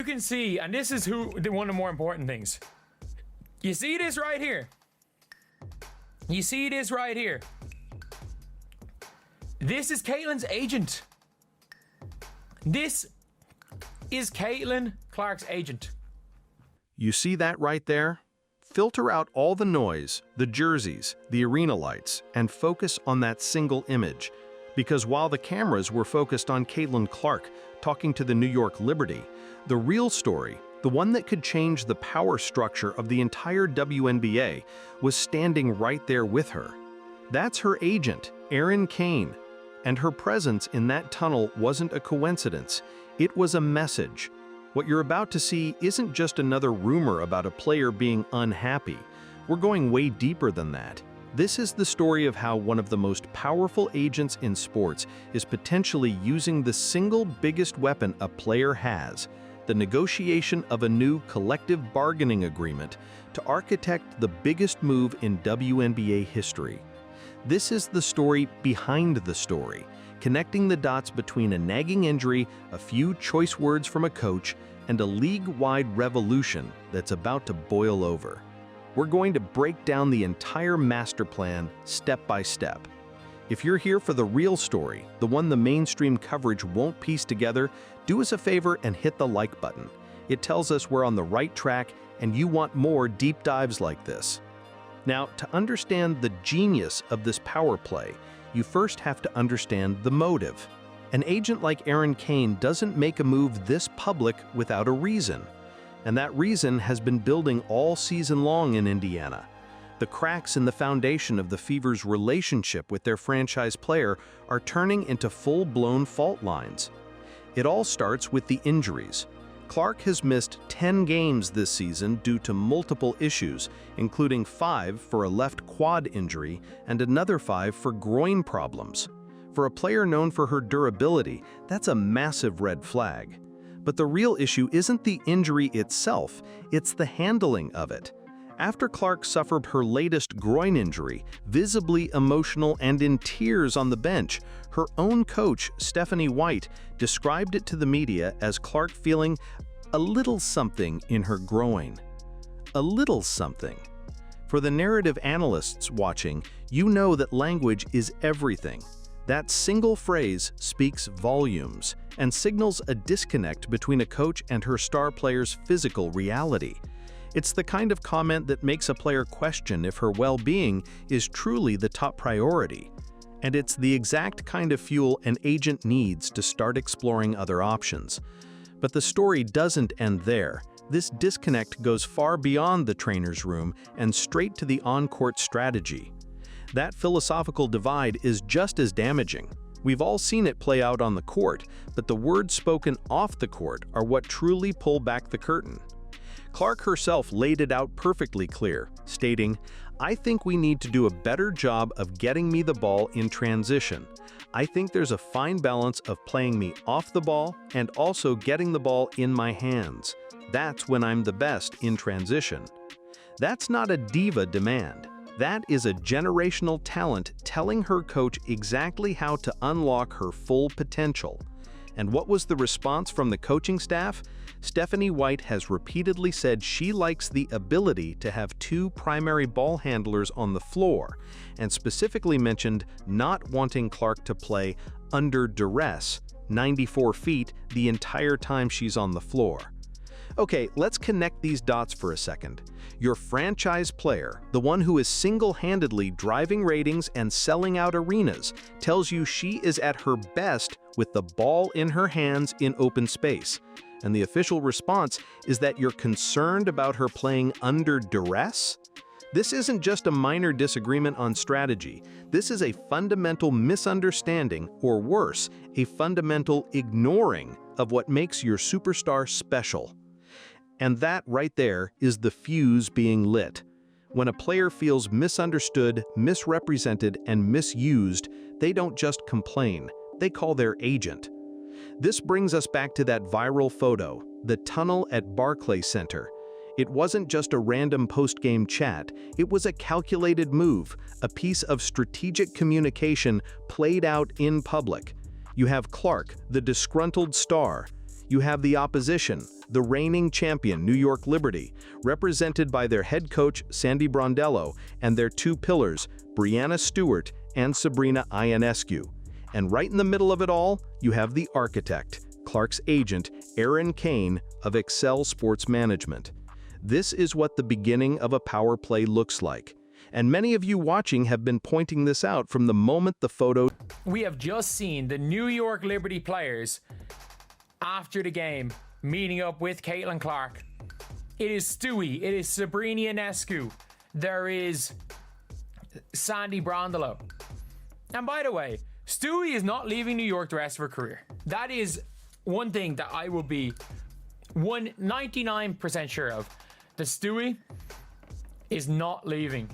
can see, and this is one of the more important things. You see this right here? You see this right here? This is Caitlin's agent. This is Caitlin Clark's agent. You see that right there? Filter out all the noise, the jerseys, the arena lights, and focus on that single image. Because while the cameras were focused on Caitlin Clark talking to the New York Liberty, the real story, the one that could change the power structure of the entire WNBA, was standing right there with her. That's her agent, Erin Kane. And her presence in that tunnel wasn't a coincidence. It was a message. What you're about to see isn't just another rumor about a player being unhappy. We're going way deeper than that. This is the story of how one of the most powerful agents in sports is potentially using the single biggest weapon a player has, the negotiation of a new collective bargaining agreement, to architect the biggest move in WNBA history. This is the story behind the story, connecting the dots between a nagging injury, a few choice words from a coach, and a league-wide revolution that's about to boil over. We're going to break down the entire master plan step by step. If you're here for the real story, the one the mainstream coverage won't piece together, do us a favor and hit the like button. It tells us we're on the right track and you want more deep dives like this. Now, to understand the genius of this power play, you first have to understand the motive. An agent like Erin Kane doesn't make a move this public without a reason. And that reason has been building all season long in Indiana. The cracks in the foundation of the Fever's relationship with their franchise player are turning into full-blown fault lines. It all starts with the injuries. Clark has missed 10 games this season due to multiple issues, including 5 for a left quad injury and another 5 for groin problems. For a player known for her durability, that's a massive red flag. But the real issue isn't the injury itself, it's the handling of it. After Clark suffered her latest groin injury, visibly emotional and in tears on the bench, her own coach, Stephanie White, described it to the media as Clark feeling a little something in her groin. A little something. For the narrative analysts watching, you know that language is everything. That single phrase speaks volumes and signals a disconnect between a coach and her star player's physical reality. It's the kind of comment that makes a player question if her well-being is truly the top priority. And it's the exact kind of fuel an agent needs to start exploring other options. But the story doesn't end there. This disconnect goes far beyond the trainer's room and straight to the on-court strategy. That philosophical divide is just as damaging. We've all seen it play out on the court, but the words spoken off the court are what truly pull back the curtain. Clark herself laid it out perfectly clear, stating, "I think we need to do a better job of getting me the ball in transition. I think there's a fine balance of playing me off the ball and also getting the ball in my hands. That's when I'm the best in transition." That's not a diva demand. That is a generational talent telling her coach exactly how to unlock her full potential. And what was the response from the coaching staff? Stephanie White has repeatedly said she likes the ability to have 2 primary ball handlers on the floor, and specifically mentioned not wanting Clark to play under duress, 94 feet, the entire time she's on the floor. Okay, let's connect these dots for a second. Your franchise player, the one who is single-handedly driving ratings and selling out arenas, tells you she is at her best with the ball in her hands in open space. And the official response is that you're concerned about her playing under duress? This isn't just a minor disagreement on strategy. This is a fundamental misunderstanding, or worse, a fundamental ignoring of what makes your superstar special. And that right there is the fuse being lit. When a player feels misunderstood, misrepresented, and misused, they don't just complain, they call their agent. This brings us back to that viral photo, the tunnel at Barclays Center. It wasn't just a random post-game chat, it was a calculated move, a piece of strategic communication played out in public. You have Clark, the disgruntled star. you have the opposition, the reigning champion New York Liberty, represented by their head coach Sandy Brondello and their two pillars, Breanna Stewart and Sabrina Ionescu. And right in the middle of it all, you have the architect, Clark's agent, Erin Kane of Excel Sports Management. This is what the beginning of a power play looks like. And many of you watching have been pointing this out from the moment the photo. We have just seen the New York Liberty players after the game meeting up with Caitlin Clark. It is Stewie, it is Sabrina Ionescu, there is Sandy Brondello. And by the way, Stewie is not leaving New York the rest of her career. That is one thing that I will be 99% sure of. The Stewie is not leaving.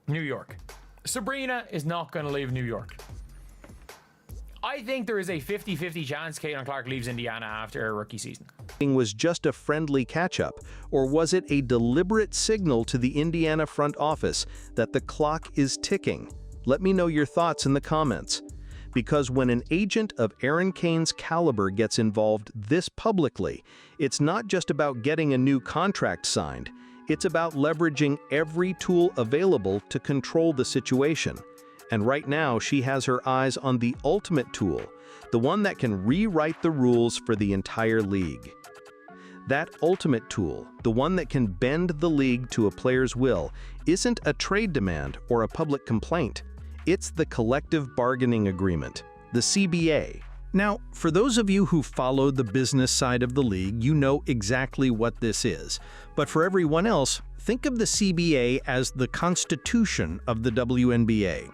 New York. Sabrina is not going to leave New York. I think there is a 50-50 chance Caitlin Clark leaves Indiana after her rookie season. Was just a friendly catch-up, or was it a deliberate signal to the Indiana front office that the clock is ticking? Let me know your thoughts in the comments. Because when an agent of Erin Kane's caliber gets involved this publicly, it's not just about getting a new contract signed, it's about leveraging every tool available to control the situation. And right now, she has her eyes on the ultimate tool, the one that can rewrite the rules for the entire league. That ultimate tool, the one that can bend the league to a player's will, isn't a trade demand or a public complaint. It's the collective bargaining agreement, the CBA. Now, for those of you who follow the business side of the league, you know exactly what this is. But for everyone else, think of the CBA as the constitution of the WNBA.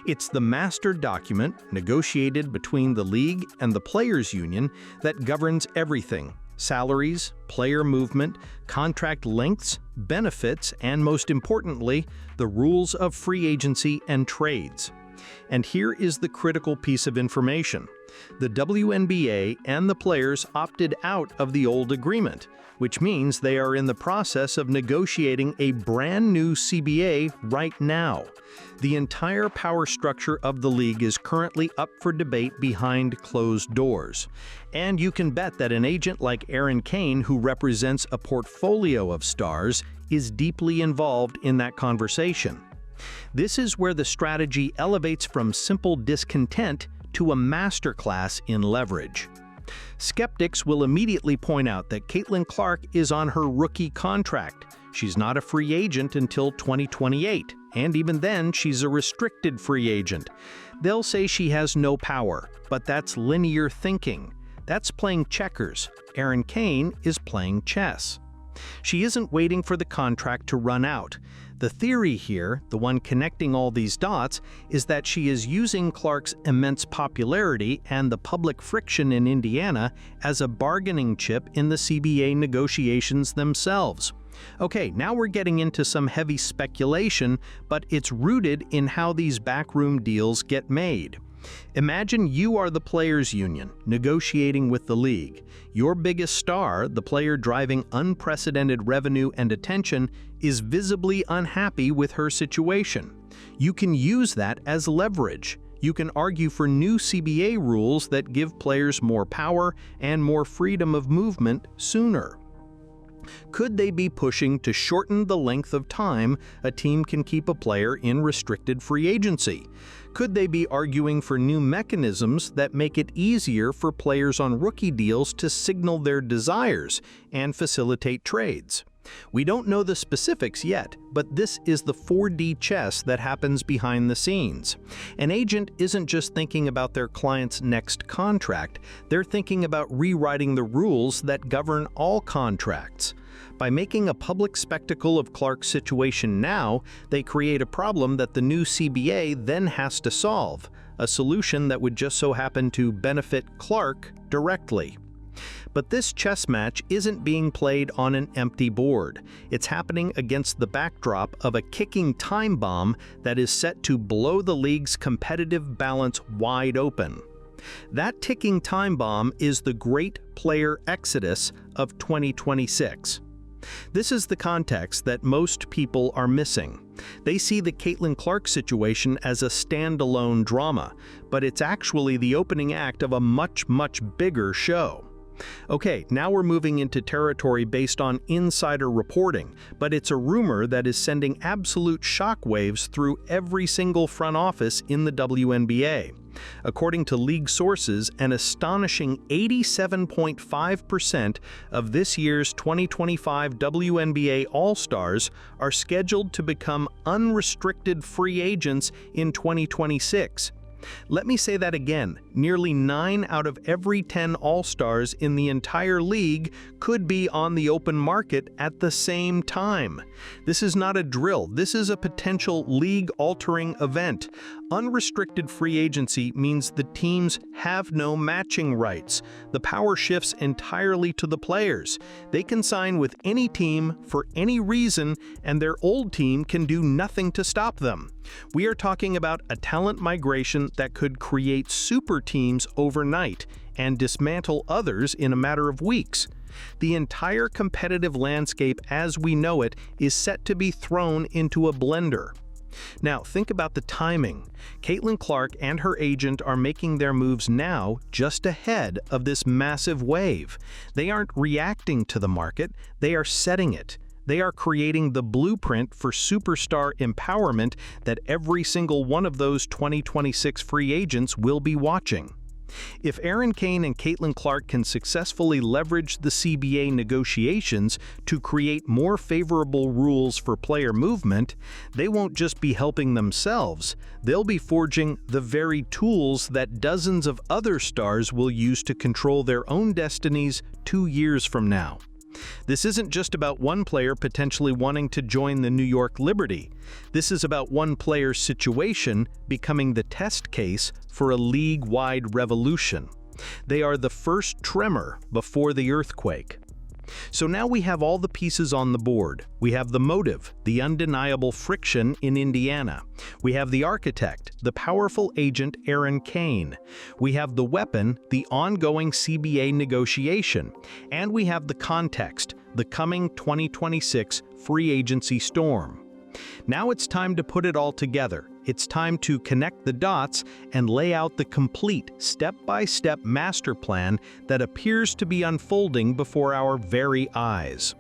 It's the master document negotiated between the league and the players' union that governs everything: salaries, player movement, contract lengths, benefits, and most importantly, the rules of free agency and trades. And here is the critical piece of information. The WNBA and the players opted out of the old agreement, which means they are in the process of negotiating a brand new CBA right now. The entire power structure of the league is currently up for debate behind closed doors. And you can bet that an agent like Erin Kane, who represents a portfolio of stars, is deeply involved in that conversation. This is where the strategy elevates from simple discontent to a masterclass in leverage. Skeptics will immediately point out that Caitlin Clark is on her rookie contract. She's not a free agent until 2028, and even then, she's a restricted free agent. They'll say she has no power, but that's linear thinking. That's playing checkers. Erin Kane is playing chess. She isn't waiting for the contract to run out. The theory here, the one connecting all these dots, is that she is using Clark's immense popularity and the public friction in Indiana as a bargaining chip in the CBA negotiations themselves. Okay, now we're getting into some heavy speculation, but it's rooted in how these backroom deals get made. Imagine you are the players' union, negotiating with the league. Your biggest star, the player driving unprecedented revenue and attention, is visibly unhappy with her situation. You can use that as leverage. You can argue for new CBA rules that give players more power and more freedom of movement sooner. Could they be pushing to shorten the length of time a team can keep a player in restricted free agency? Could they be arguing for new mechanisms that make it easier for players on rookie deals to signal their desires and facilitate trades? We don't know the specifics yet, but this is the 4D chess that happens behind the scenes. An agent isn't just thinking about their client's next contract, they're thinking about rewriting the rules that govern all contracts. By making a public spectacle of Clark's situation now, they create a problem that the new CBA then has to solve, a solution that would just so happen to benefit Clark directly. But this chess match isn't being played on an empty board. It's happening against the backdrop of a kicking time bomb that is set to blow the league's competitive balance wide open. That ticking time bomb is the great player exodus of 2026. This is the context that most people are missing. They see the Caitlin Clark situation as a standalone drama, but it's actually the opening act of a much, much bigger show. Okay, now we're moving into territory based on insider reporting, but it's a rumor that is sending absolute shockwaves through every single front office in the WNBA. According to league sources, an astonishing 87.5% of this year's 2025 WNBA All-Stars are scheduled to become unrestricted free agents in 2026. Let me say that again, nearly 9 out of every 10 All-Stars in the entire league could be on the open market at the same time. This is not a drill, this is a potential league-altering event. Unrestricted free agency means the teams have no matching rights. The power shifts entirely to the players. They can sign with any team for any reason, and their old team can do nothing to stop them. We are talking about a talent migration that could create super teams overnight and dismantle others in a matter of weeks. The entire competitive landscape as we know it is set to be thrown into a blender. Now, think about the timing. Caitlin Clark and her agent are making their moves now just ahead of this massive wave. They aren't reacting to the market, they are setting it. They are creating the blueprint for superstar empowerment that every single one of those 2026 free agents will be watching. If Erin Kane and Caitlin Clark can successfully leverage the CBA negotiations to create more favorable rules for player movement, they won't just be helping themselves, they'll be forging the very tools that dozens of other stars will use to control their own destinies 2 years from now. This isn't just about one player potentially wanting to join the New York Liberty. This is about one player's situation becoming the test case for a league-wide revolution. They are the first tremor before the earthquake. So now we have all the pieces on the board. We have the motive, the undeniable friction in Indiana. We have the architect, the powerful agent Erin Kane. We have the weapon, the ongoing CBA negotiation. And we have the context, the coming 2026 free agency storm. Now it's time to put it all together. It's time to connect the dots and lay out the complete step-by-step master plan that appears to be unfolding before our very eyes.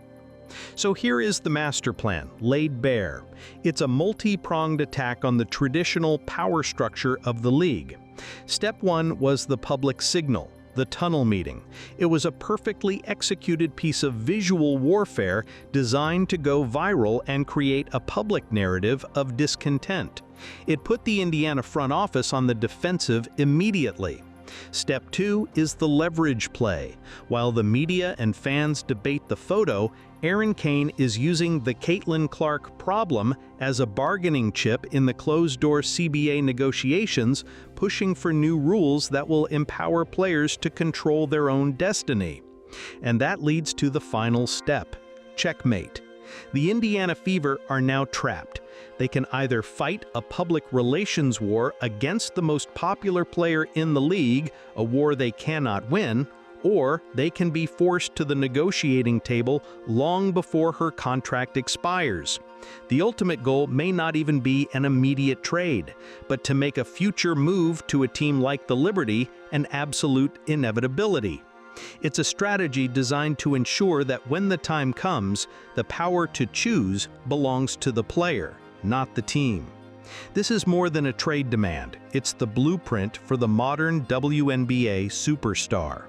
So here is the master plan, laid bare. It's a multi-pronged attack on the traditional power structure of the league. Step 1 was the public signal, the tunnel meeting. It was a perfectly executed piece of visual warfare designed to go viral and create a public narrative of discontent. It put the Indiana front office on the defensive immediately. Step 2 is the leverage play. While the media and fans debate the photo, Erin Kane is using the Caitlin Clark problem as a bargaining chip in the closed-door CBA negotiations, pushing for new rules that will empower players to control their own destiny. And that leads to the final step, checkmate. The Indiana Fever are now trapped. They can either fight a public relations war against the most popular player in the league, a war they cannot win, or they can be forced to the negotiating table long before her contract expires. The ultimate goal may not even be an immediate trade, but to make a future move to a team like the Liberty an absolute inevitability. It's a strategy designed to ensure that when the time comes, the power to choose belongs to the player, not the team. This is more than a trade demand. It's the blueprint for the modern WNBA superstar.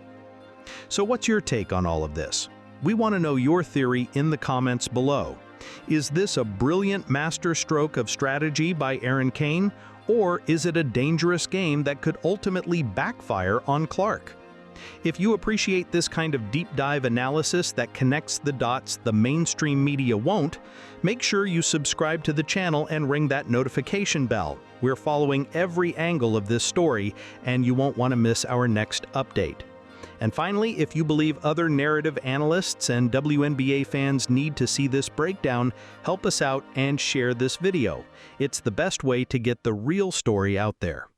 So what's your take on all of this? We want to know your theory in the comments below. Is this a brilliant masterstroke of strategy by Erin Kane, or is it a dangerous game that could ultimately backfire on Clark? If you appreciate this kind of deep dive analysis that connects the dots the mainstream media won't, make sure you subscribe to the channel and ring that notification bell. We're following every angle of this story, and you won't want to miss our next update. And finally, if you believe other narrative analysts and WNBA fans need to see this breakdown, help us out and share this video. It's the best way to get the real story out there.